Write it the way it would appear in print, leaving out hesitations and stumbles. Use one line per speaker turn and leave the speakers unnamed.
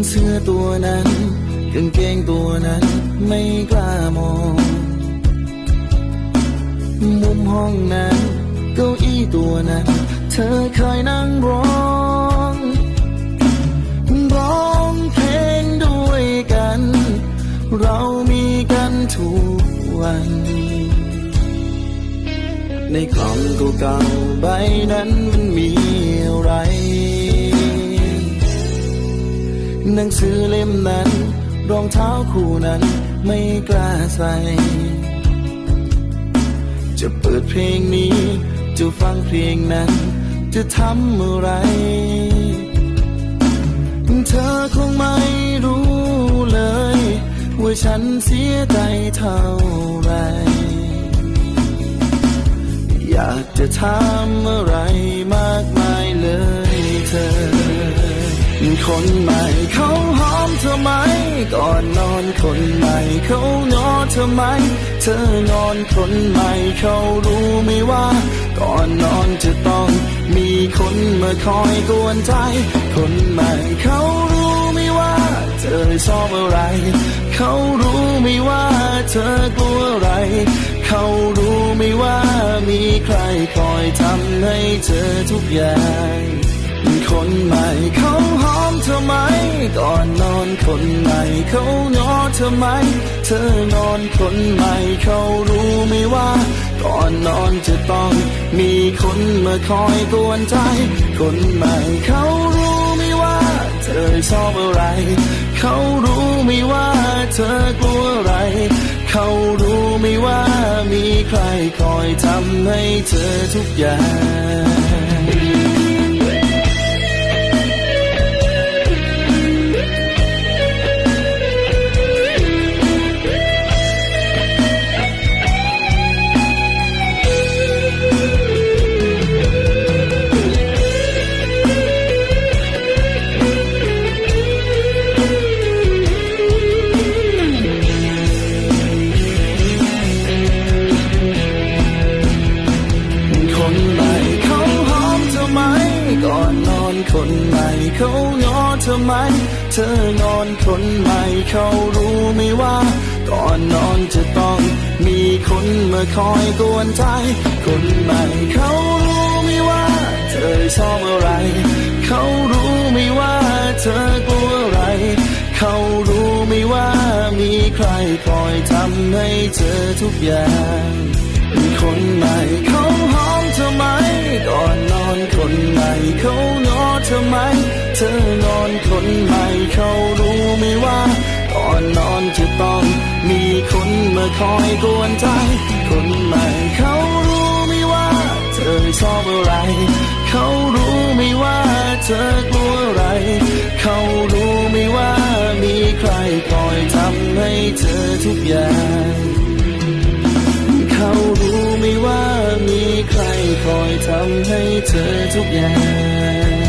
เสื้อตัวนั้นกางเกงตัวนั้นไม่กล้ามองมุมห้องนั้นเก้าอี้ตัวนั้นเธอเคยนั่งร้องเพลงด้วยกันเรามีกันทุกวันในกล่องเก่าๆใบนั้นมันมีอะไรหนังสือเล่มนั้นรองเท้าคู่นั้นไม่กล้าใส่จะเปิดเพลงนี้จะฟังเพลงนั้นจะทำอะไรเธอคงไม่รู้เลยว่าฉันเสียใจเท่าไรอยากจะทำอะไรมากมายเลยเธอคนใหม่เขาหอมเธอไหมก่อนนอนคนใหม่เขางอเธอไหมเธองอนคนใหม่เขารู้ไหมว่าก่อนนอนจะต้องมีคนมาคอยกวนใจคนใหม่เขารู้ไหมว่าเธอชอบอะไรเขารู้ไหมว่าเธอกลัวอะไรเขารู้ไหมว่ามีใครคอยทำให้เธอทุกอย่างคนใหม่เขาหอมเธอไหมก่อนนอนคนใหม่เขางอเธอไหมเธอนอนคนใหม่เขารู้ไหมว่าก่อนนอนจะต้องมีคนมาคอยกวนใจคนใหม่เขารู้ไหมว่าเธอชอบอะไรเขารู้ไหมว่าเธอกลัวอะไรเขารู้ไหมว่ามีใครคอยทำให้เธอทุกอย่างคนใหม่เขางอเธอไหมเธองอนคนใหม่เขารู้ไหมว่าก่อนนอนจะต้องมีคนมาคอยกวนใจคนใหม่เขารู้ไหมว่าเธอชอบอะไรเขารู้ไหมว่าเธอกลัวอะไรเขารู้ไหมว่ามีใครคอยทำให้เธอทุกอย่างคนใหม่เขาหอมเธอไหมก่อนนอนคนใหม่เขางอเธอไหมเธอนอนคนใหม่เขารู้ไหมว่าก่อนนอนจะต้องมีคนมาคอยกวนใจคนใหม่เขารู้ไหมว่าเธอชอบอะไรเขารู้ไหมว่าเธอกลัวอะไรเขารู้ไหมว่ามีใครคอยทำให้เธอทุกอย่างเขารู้ไหมว่ามีใครคอยทำให้เธอทุกอย่าง